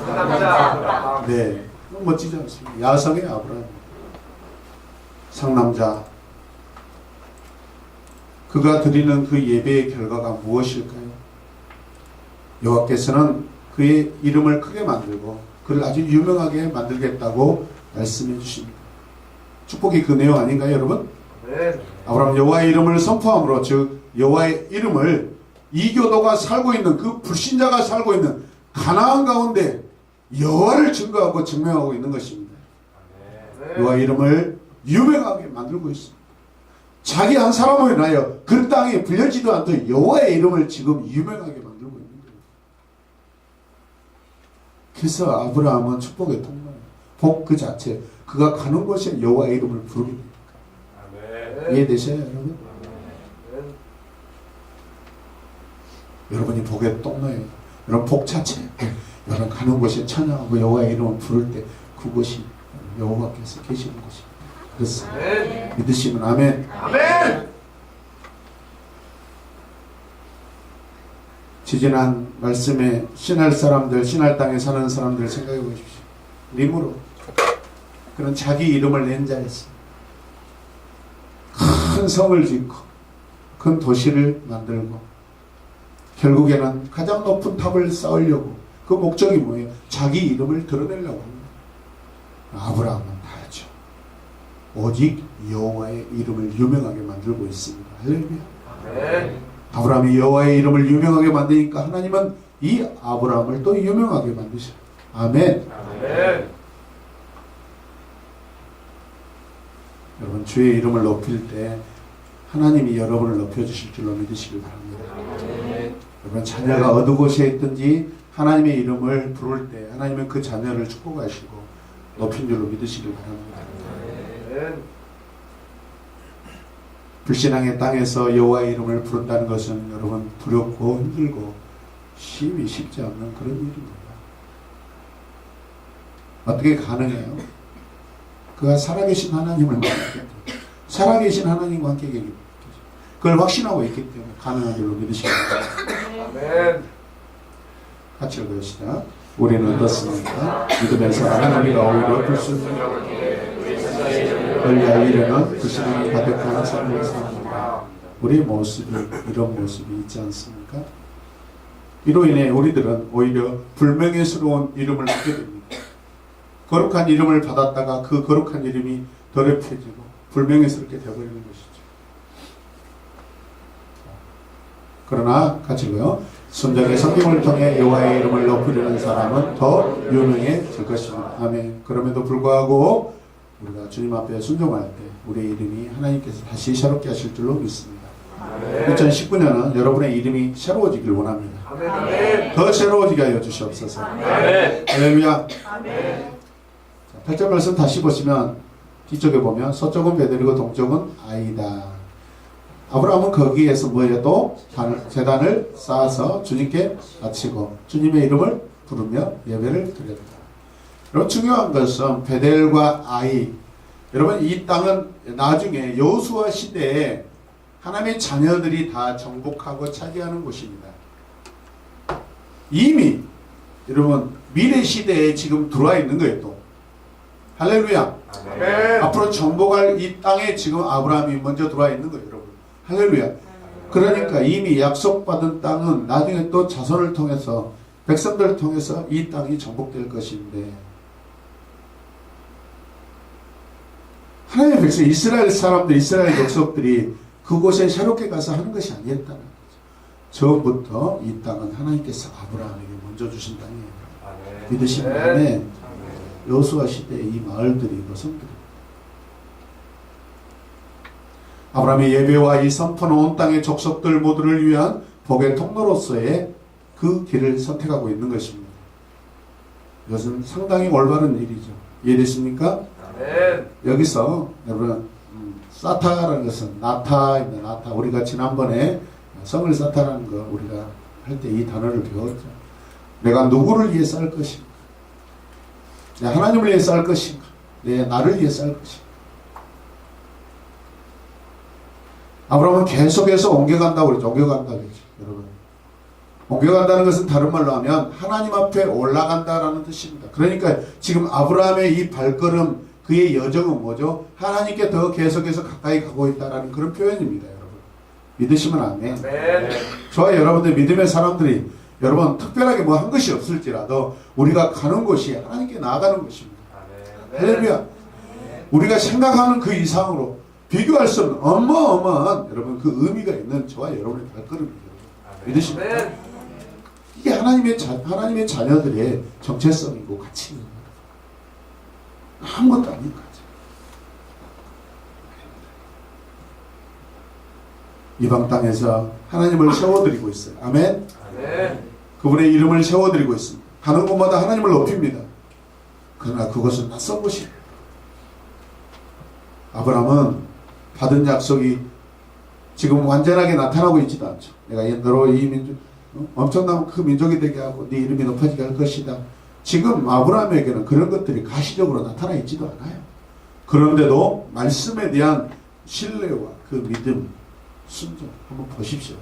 남자. 네, 멋지지 않습니까? 야성의 아브라함. 상남자. 그가 드리는 그 예배의 결과가 무엇일까요? 여호와께서는 그의 이름을 크게 만들고 그를 아주 유명하게 만들겠다고 말씀해 주십니다. 축복이 그 내용 아닌가요, 여러분? 아멘. 아브라함 여호와의 이름을 선포함으로, 즉 여호와의 이름을 이교도가 살고 있는, 그 불신자가 살고 있는 가나안 가운데 여호와를 증거하고 증명하고 있는 것입니다. 여호와의 이름을 유명하게 만들고 있습니다. 자기 한 사람으로 인하여 그 땅에 불려지도 않던 여호와의 이름을 지금 유명하게 만들고 있는 거예요. 그래서 아브라함은 축복의 통로예요. 복 그 자체, 그가 가는 곳에 여호와의 이름을 부르게 됩니다. 아멘. 이해되셔요, 여러분? 아멘. 여러분이 복의 통로예요. 여러분 복 자체, 여러분 가는 곳에 찬양하고 여호와의 이름을 부를 때 그곳이 여호와께서 계시는 곳입니다. 그렇습니다. 아멘. 믿으시면 아멘. 아멘. 지지난 말씀에 신할 사람들, 신할 땅에 사는 사람들 생각해 보십시오. 림으로 그런 자기 이름을 낸 자였습니다. 큰 성을 짓고 큰 도시를 만들고 결국에는 가장 높은 탑을 쌓으려고, 그 목적이 뭐예요? 자기 이름을 드러내려고 합니다. 아브라함은 다르죠. 오직 여호와의 이름을 유명하게 만들고 있습니다. 할렐루야. 아멘. 아브라함이 여호와의 이름을 유명하게 만드니까 하나님은 이 아브라함을 또 유명하게 만드셔요. 아멘. 아멘. 여러분 주의 이름을 높일 때 하나님이 여러분을 높여주실 줄로 믿으시길 바랍니다. 아멘. 여러분 자녀가 어느 곳에 있든지 하나님의 이름을 부를 때 하나님은 그 자녀를 축복하시고 높인 줄로 믿으시길 바랍니다. 아멘. 불신앙의 땅에서 여호와의 이름을 부른다는 것은 여러분 두렵고 힘들고 힘이 쉽지 않는 그런 일입니다. 어떻게 가능해요? 그가 살아계신 하나님을 만났기 때문에, 살아계신 하나님과 함께 계기 때문에, 그걸 확신하고 있기 때문에 가능한 줄로 믿으시기 바랍니다. 아멘. 같이 읽으시다. 우리는 어떻습니까? 믿음에서 하나님과 오히려 불순을 권리할 일에는 불신앙이 가득한 삶을 삽니다. 우리의 모습이 이런 모습이 있지 않습니까? 이로 인해 우리들은 오히려 불명예스러운 이름을 받게 됩니다. 거룩한 이름을 받았다가 그 거룩한 이름이 더럽혀지고 불명예스럽게 되어버리는 것이죠. 그러나 같이 읽어요. 순전히 성경을 통해 여호와의 이름을 높이려는 사람은 더 유명해질 것입니다. 아멘. 그럼에도 불구하고 우리가 주님 앞에 순종할 때 우리의 이름이 하나님께서 다시 새롭게 하실 줄로 믿습니다. 2019년은 여러분의 이름이 새로워지길 원합니다. 아멘. 더 새로워지게 하여 주시옵소서. 아멘. 할렐루야. 아멘. 8절 말씀 다시 보시면 뒤쪽에 보면 서쪽은 베델이고 동쪽은 아이다. 아브라함은 거기에서 뭐예요? 또 제단을 쌓아서 주님께 바치고 주님의 이름을 부르며 예배를 드렸다. 여러분 중요한 것은 베델과 아이. 여러분 이 땅은 나중에 여호수아 시대에 하나님의 자녀들이 다 정복하고 차지하는 곳입니다. 이미 여러분 미래 시대에 지금 들어와 있는 거예요. 또 할렐루야. 아멘. 앞으로 정복할 이 땅에 지금 아브라함이 먼저 들어와 있는 거예요, 여러분. 할렐루야. 그러니까 이미 약속받은 땅은 나중에 또 자손을 통해서 백성들을 통해서 이 땅이 정복될 것인데 하나님의 백성 이스라엘 사람들, 이스라엘 족속들이 그곳에 새롭게 가서 하는 것이 아니었다는 거죠. 처음부터 이 땅은 하나님께서 아브라함에게 먼저 주신 땅이에요. 아멘. 믿으시면 아멘. 여호수아 시대의 이 마을들이 노성들이 아브라함의 예배와 이 선포는 온 땅의 족속들 모두를 위한 복의 통로로서의 그 길을 선택하고 있는 것입니다. 이것은 상당히 올바른 일이죠. 이해되십니까? 아멘. 여기서 여러분 사타라는 것은 나타입니다. 나타. 우리가 지난번에 성을 사타라는 거 우리가 할 때 이 단어를 배웠죠. 내가 누구를 위해 쌀 것인가? 내 하나님을 위해 쌀 것인가? 내 나를 위해 쌀 것인가? 아브라함은 계속해서 옮겨간다고 그랬죠. 옮겨간다고 그랬죠. 여러분. 옮겨간다는 것은 다른 말로 하면 하나님 앞에 올라간다라는 뜻입니다. 그러니까 지금 아브라함의 이 발걸음, 그의 여정은 뭐죠? 하나님께 더 계속해서 가까이 가고 있다라는 그런 표현입니다. 여러분. 믿으시면 아멘. 아멘. 저와 여러분들 믿음의 사람들이 여러분 특별하게 뭐 한 것이 없을지라도 우리가 가는 곳이 하나님께 나아가는 것입니다. 아멘. 할렐루야. 우리가 생각하는 그 이상으로 비교할 수 없는 어마어마한 여러분 그 의미가 있는 저와 여러분의 발걸음입니다. 믿으십니까? 아멘. 이게 하나님의 자녀들의 정체성이고 가치입니다. 아무것도 아닌 거죠. 이방 땅에서 하나님을 세워드리고 있어요. 아멘. 아멘. 그분의 이름을 세워드리고 있습니다. 가는 곳마다 하나님을 높입니다. 그러나 그것은 낯선 곳이에요. 아브라함은 받은 약속이 지금 완전하게 나타나고 있지도 않죠. 내가 너로 이 민족 엄청난 그 민족이 되게 하고 네 이름이 높아지게 할 것이다. 지금 아브라함에게는 그런 것들이 가시적으로 나타나 있지도 않아요. 그런데도 말씀에 대한 신뢰와 그 믿음, 순종 한번 보십시오.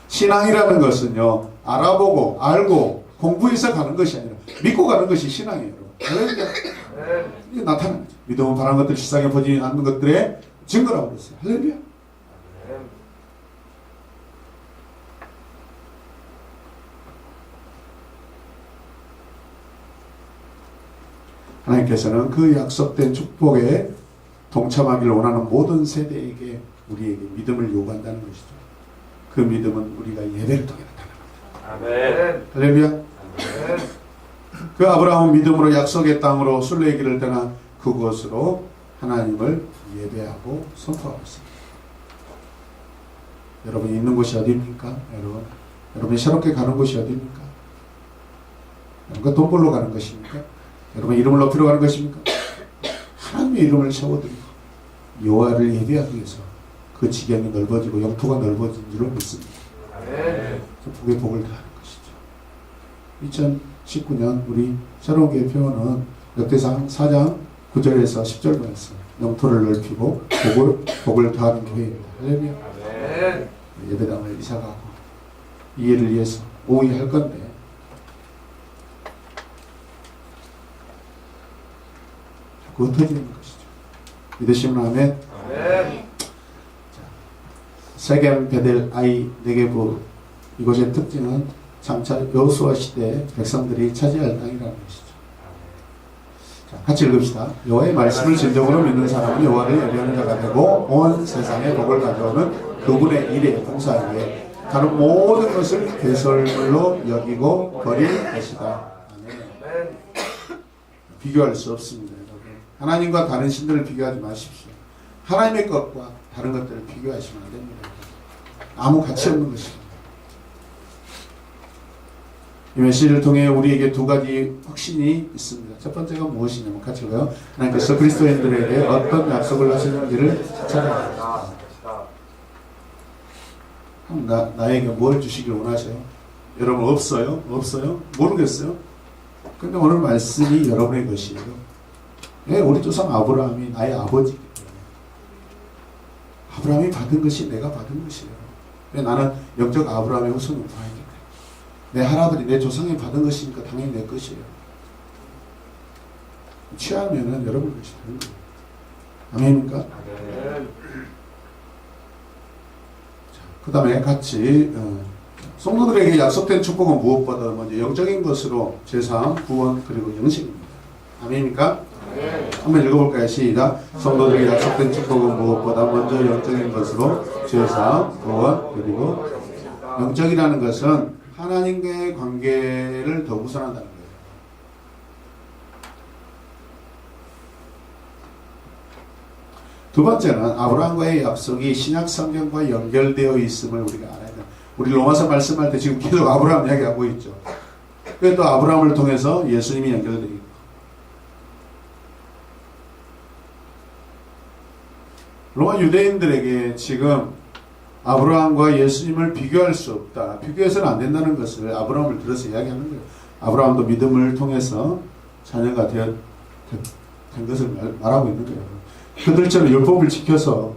신앙이라는 것은요, 알아보고 알고 공부해서 가는 것이 아니라 믿고 가는 것이 신앙이에요. 할렐루야. 이게 나타나는 거죠. 믿음은 바라는 것들 실상에 보지 않는 것들의 증거라고 그랬어요. 할렐루야. 하나님께서는 그 약속된 축복에 동참하기를 원하는 모든 세대에게 우리에게 믿음을 요구한다는 것이죠. 그 믿음은 우리가 예배를 통해 나타납니다. 아멘. 할렐루야. 아멘. 그 아브라함은 믿음으로 약속의 땅으로 순례길을 떠나 그곳으로 하나님을 예배하고 선포하고 있습니다. 여러분이 있는 곳이 어디입니까? 여러분이 새롭게 가는 곳이 어디입니까? 여러분 돈 벌러 가는 것입니까? 여러분 이름을 높이러 가는 것입니까? 하나님의 이름을 세워드리고 여호와를 예배하기 위해서 그 지경이 넓어지고 영토가 넓어진 줄을 믿습니다. 아멘. 복의 복을 다하는 것이죠. 2019년 우리 새로운 교회표는 역대상 4장 9절에서 10절 말씀 영토를 넓히고 복을 더하는 교회입니다. 할렐루야. 아멘. 예배당을 이사가고 이 일을 위해서 오후에 할 건데 자꾸 흩어지는 것이죠. 믿으시면 아멘. 아멘. 세겜 베델 아이 네게부 이곳의 특징은 장차 여호수아 시대 백성들이 차지할 땅이라는 것이죠. 자, 같이 읽읍시다. 여호와의 말씀을 진정으로 믿는 사람은 여호와를 예배하는 자가 되고 온 세상에 복을 가져오는 그분의 일에 봉사하기에 다른 모든 것을 배설물로 여기고 버릴 것이다. 아멘. 비교할 수 없습니다. 여러분. 하나님과 다른 신들을 비교하지 마십시오. 하나님의 것과 다른 것들을 비교하시면 안 됩니다. 아무 가치 없는 것입니다. 이 메시지를 통해 우리에게 두 가지 확신이 있습니다. 첫 번째가 무엇이냐면 같이 봐요. 하나님께서 그리스도인들에게 어떤 약속을 하시는지를 찾아야 합니다. 나에게 뭘 주시길 원하세요? 여러분 없어요? 없어요? 모르겠어요? 근데 오늘 말씀이 여러분의 것이에요. 네, 우리 조상 아브라함이 나의 아버지이기 때문에 아브라함이 받은 것이 내가 받은 것이에요. 나는 영적 아브라함의 후손이 아니기 때문에 내 할아버지, 내 조상이 받은 것이니까 당연히 내 것이에요. 취하면은 여러분 것이 되는 거예요. 아멘입니까? 아멘. 그 다음에 같이 성도들에게 약속된 축복은 무엇보다 먼저 영적인 것으로 제사함, 구원, 그리고 영생입니다. 아멘입니까? 아멘. 한번 읽어볼까요? 시작. 성도들에게 약속된 축복은 무엇보다 먼저 영적인 것으로 제사함, 구원, 그리고 영적이라는 것은 하나님과의 관계를 더 우선한다는 거예요. 두 번째는 아브라함과의 약속이 신약 성경과 연결되어 있음을 우리가 알아야 돼요. 우리 로마서 말씀할 때 지금 계속 아브라함 이야기하고 있죠. 그게 또 아브라함을 통해서 예수님이 연결되어 있고. 로마 유대인들에게 지금 아브라함과 예수님을 비교할 수 없다. 비교해서는 안 된다는 것을 아브라함을 들어서 이야기하는 거예요. 아브라함도 믿음을 통해서 자녀가 된 것을 말하고 있는 거예요. 그들처럼 율법을 지켜서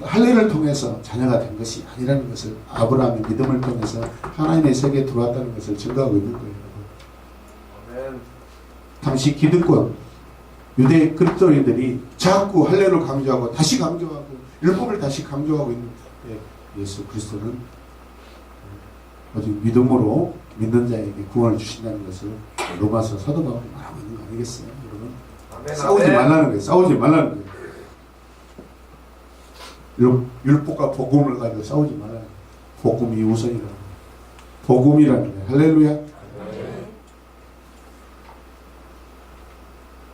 할례를 통해서 자녀가 된 것이 아니라는 것을 아브라함의 믿음을 통해서 하나님의 세계에 들어왔다는 것을 증거하고 있는 거예요. 아멘. 당시 기득권 유대 그리스도인들이 자꾸 할례를 강조하고 다시 강조하고 율법을 다시 강조하고 있는 예수 그리스도는 오직 믿음으로 믿는 자에게 구원을 주신다는 것을 로마서 사도 바울이 말하고 있는 거 아니겠어요, 여러분? 아멘. 싸우지 말라는 거예요. 싸우지 말라는 거예요. 율법과 복음을 가지고 싸우지 말아요. 복음이 우선이라는 거예요. 복음이라는 거예요. 할렐루야.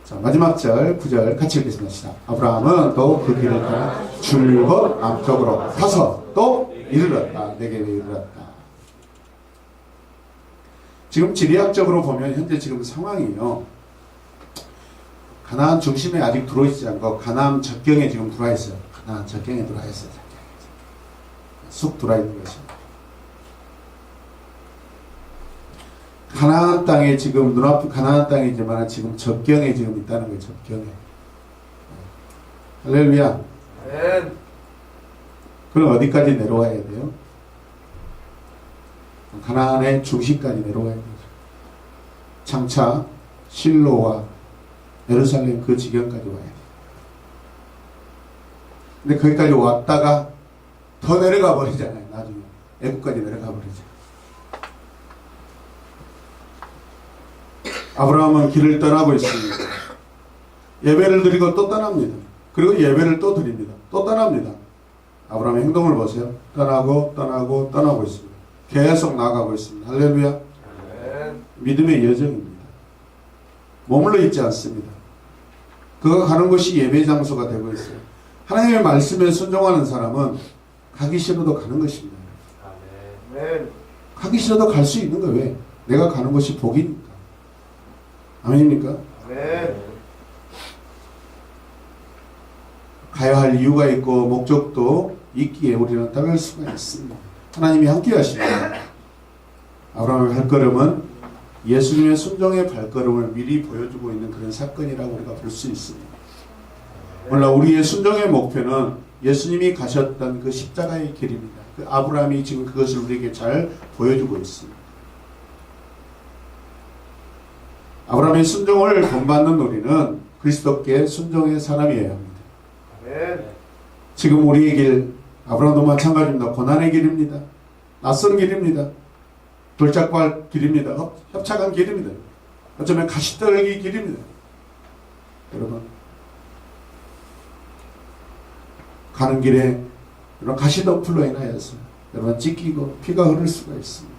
자, 마지막 절 9절 같이 읽겠습니다. 아브라함은 또 그 길을 따라 줄곧 남쪽으로 가서 또 이르렀다. 내게로 이르렀다. 지금 지리학적으로 보면 현재 지금 상황이요. 가나안 중심에 아직 들어있지 않고 가나안 접경에 지금 들어와 있어요. 가나안 접경에 들어와 있어요. 쑥 들어와 있는 것입니다. 가나안 땅에 지금 눈앞 가나안 땅이지만 지금 접경에 지금 있다는 거예요. 접경에. 할렐루야. 아멘. 그럼 어디까지 내려와야 돼요? 가나안의 중심까지 내려와야 돼요. 장차 실로와 예루살렘 그 지경까지 와야 돼요. 근데 거기까지 왔다가 더 내려가 버리잖아요. 나중에 애국까지 내려가 버리죠. 아브라함은 길을 떠나고 있습니다. 예배를 드리고 또 떠납니다. 그리고 예배를 또 드립니다. 또 떠납니다. 아브라함의 행동을 보세요. 떠나고 있습니다. 계속 나아가고 있습니다. 할렐루야. 아멘. 믿음의 여정입니다. 머물러 있지 않습니다. 그가 가는 곳이 예배 장소가 되고 있어요. 하나님의 말씀에 순종하는 사람은 가기 싫어도 가는 것입니다. 아멘. 가기 싫어도 갈 수 있는 거예요. 왜? 내가 가는 곳이 복이니까. 아멘입니까? 아멘. 가야 할 이유가 있고 목적도 있기에 우리는 따를 수가 있습니다. 하나님이 함께 하십니다. 아브라함의 발걸음은 예수님의 순종의 발걸음을 미리 보여주고 있는 그런 사건이라고 우리가 볼 수 있습니다. 물론 우리의 순종의 목표는 예수님이 가셨던 그 십자가의 길입니다. 그 아브라함이 지금 그것을 우리에게 잘 보여주고 있습니다. 아브라함의 순종을 본받는 우리는 그리스도께 순종의 사람이어야 합니다. 아멘. 지금 우리의 길, 아브라함도 마찬가지입니다. 고난의 길입니다. 낯선 길입니다. 돌짝발 길입니다. 협착한 길입니다. 어쩌면 가시떨기 길입니다. 여러분, 가는 길에 이런 가시덤불로 인하여서 여러분 찢기고 피가 흐를 수가 있습니다.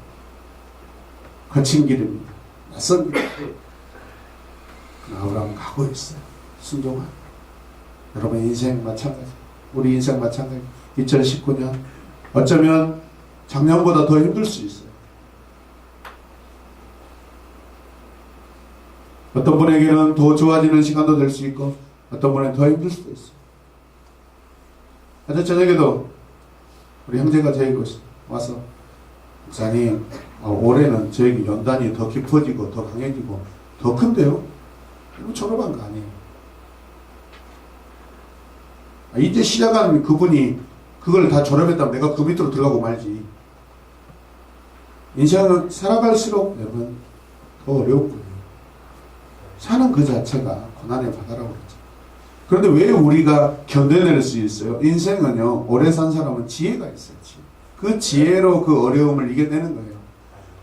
거친 길입니다. 낯선 길. 아브라함은 가고 있어요. 순종한. 여러분 인생 마찬가지. 우리 인생 마찬가지. 2019년 어쩌면 작년보다 더 힘들 수 있어요. 어떤 분에게는 더 좋아지는 시간도 될 수 있고 어떤 분에게는 더 힘들 수도 있어요. 어제 저녁에도 우리 형제가 저에게 와서 목사님 올해는 저에게 연단이 더 깊어지고 더 강해지고 더 큰데요? 이거 졸업한 거 아니에요. 이제 시작한 그분이 그걸 다 졸업했다면 내가 그 밑으로 들어가고 말지. 인생은 살아갈수록 여러분 더 어렵고요. 사는 그 자체가 고난의 바다라고 그러죠. 그런데 왜 우리가 견뎌낼 수 있어요? 인생은요, 오래 산 사람은 지혜가 있어요. 지혜. 그 지혜로 그 어려움을 이겨내는 거예요.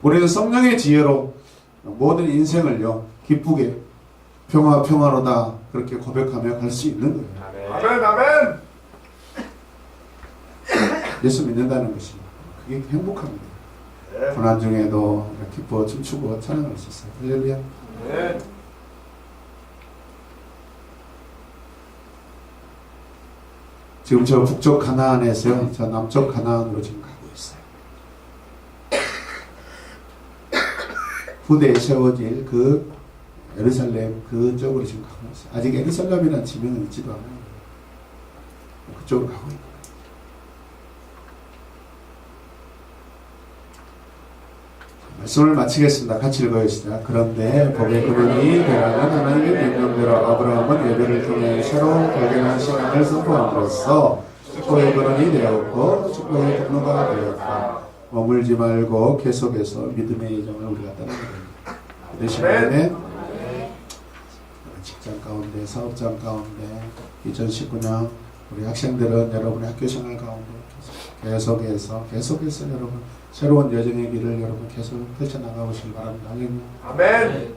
우리는 성령의 지혜로 모든 인생을요, 기쁘게 평화로다 그렇게 고백하며 갈 수 있는 거예요. 아멘. 아멘. 예수 믿는다는 것이 그게 행복합니다. 네. 고난 중에도 기뻐 춤추고 찬양할 수 있어요. 할렐루야. 네. 지금 저 북쪽 가나안에서요, 저 남쪽 가나안으로 지금 가고 후대에 세워질 그 예루살렘 그쪽으로 지금 가고 있어요. 아직 예루살렘이라는 지명은 있지도 않아요. 그쪽으로 가고 있고. 말씀을 마치겠습니다. 같이 읽어주시다. 그런데 법의 근원이 되라는 하나님의 명령대로 아브라함은 예배를 통해 새로운 발견한 시간을 선포함으로써 축복의 근원이 되었고 축복의 근원가 되었다. 머물지 말고 계속해서 믿음의 예정을 우리가 따르는 겁니다. 이 시간에 직장 가운데, 사업장 가운데, 2019년 우리 학생들은 여러분의 학교 생활 가운데 계속해서 여러분 새로운 여정의 길을 여러분 계속 펼쳐나가보시길 바랍니다. 아멘.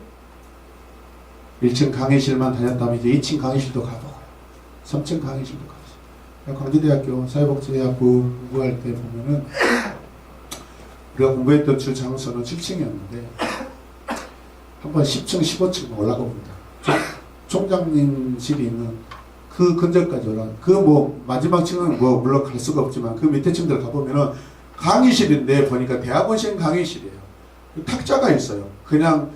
1층 강의실만 다녔다면 이제 2층 강의실도 가보고 3층 강의실도 가보고 광주대학교 사회복지대학교 공부할 때 보면은 우리가 공부했던 주 장소는 7층이었는데 한번 10층, 15층 올라가 봅니다. 총장님실이 있는 그 근처까지 올라가. 그 뭐 마지막 층은 뭐 물론 갈 수가 없지만 그 밑에 층들 가보면은 강의실인데 보니까 대학원생 강의실이에요. 탁자가 있어요. 그냥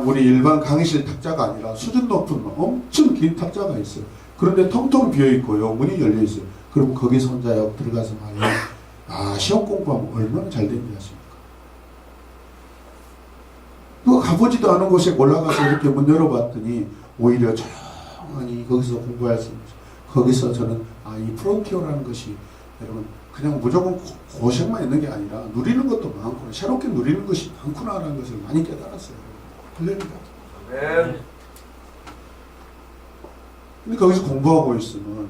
우리 일반 강의실 탁자가 아니라 수준 높은 엄청 긴 탁자가 있어요. 그런데 텅텅 비어 있고요. 문이 열려 있어요. 그럼 거기서 혼자 들어가서 말이에요. 시험 공부하면 얼마나 잘 되는지 아십니까? 그 가보지도 않은 곳에 올라가서 이렇게 문 열어봤더니 오히려 조용히 거기서 공부할 수 있는 거기서 저는 이 프론티어라는 것이 여러분 그냥 무조건 고생만 있는 게 아니라 누리는 것도 많구나, 새롭게 누리는 것이 많구나라는 것을 많이 깨달았어요. 할렐루야. 아멘. 근데 거기서 공부하고 있으면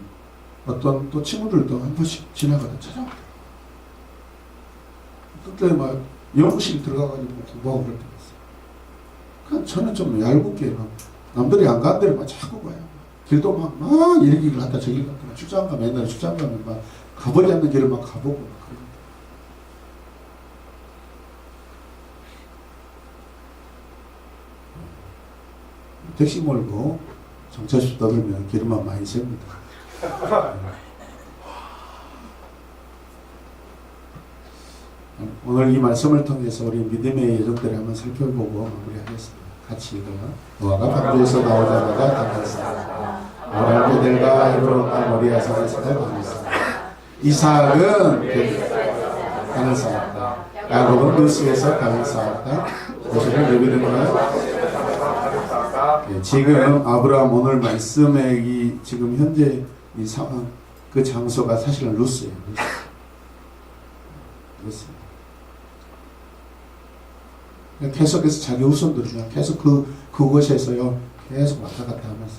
어떤 또 친구들도 한 번씩 지나가다 찾아와요. 그때 막 연구실 들어가가지고 공부하고 그럴 때가 있어요. 그냥 저는 좀 얄궂게 막 남들이 안 가는 데를 막 자꾸 가요. 길도 막 이리길 갔다 저길 갔다 출장 가면 옛날에 출장 가면 막 가보지 않는 길을 막 가보고 막 그래요. 택시 몰고 정차식 떠들면 기름만 많이 셉니다. 오늘 이 말씀을 통해서 우리 믿음의 예정들을 한번 살펴보고 마무리하겠습니다. 같이 읽어요. 노아가 방주에서 나오자마자 당했습니다. 아브라함 베델과 헤브론 땅 모리아산에서 당했습니다. 이삭은 강을 쌓았다. 야곱은 루스에서 강을 쌓았다. 무엇을 누비는가요? 지금 아브라함 오늘 말씀의 지금 현재 이 상황 그 장소가 사실은 루스예요. 루스. 계속해서 자기 후손들이 그냥 계속 그곳에서요 계속 왔다 갔다 하면서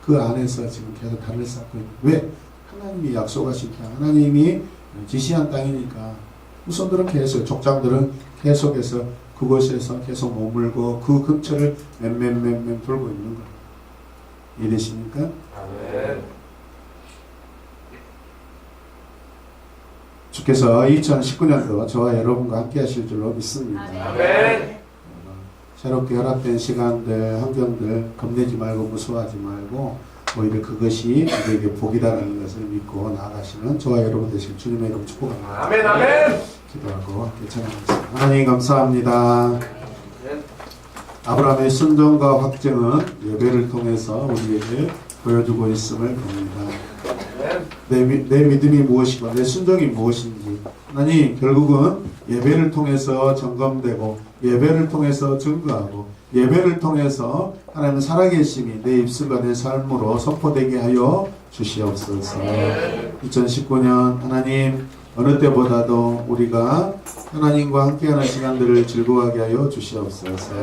그 안에서 지금 계속 달을 쌓고 있는. 왜? 하나님이 약속하신 땅, 하나님이 지시한 땅이니까 후손들은 계속, 족장들은 계속해서 그곳에서 계속 머물고 그 근처를 맴 돌고 있는 거예요. 이해되십니까? 아멘. 주께서 2019년도 저와 여러분과 함께 하실 줄로 믿습니다. 아멘. 새롭게 허락된 시간들, 환경들 겁내지 말고 무서워하지 말고 오히려 그것이 우리에게 복이다라는 것을 믿고 나아가시는 저와 여러분 되실 주님의 이름 축복합니다. 아멘. 아멘. 기도하고 함께 찬양하겠습니다. 하나님 감사합니다. 아멘. 아브라함의 순종과 확증은 예배를 통해서 우리에게 보여주고 있음을 봅니다. 내 믿음이 무엇이고 내 순종이 무엇인지 하나님 결국은 예배를 통해서 점검되고 예배를 통해서 증거하고 예배를 통해서 하나님 살아계심이 내 입술과 내 삶으로 선포되게 하여 주시옵소서. 2019년 하나님 어느 때보다도 우리가 하나님과 함께하는 시간들을 즐거워하게 하여 주시옵소서.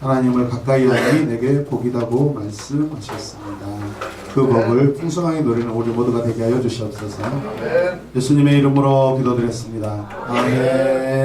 하나님을 가까이 하니 내게 복이다고 말씀하셨습니다. 그 법을 풍성하게 누리는 우리 모두가 되게 하여 주시옵소서. 예수님의 이름으로 기도드렸습니다. 아멘.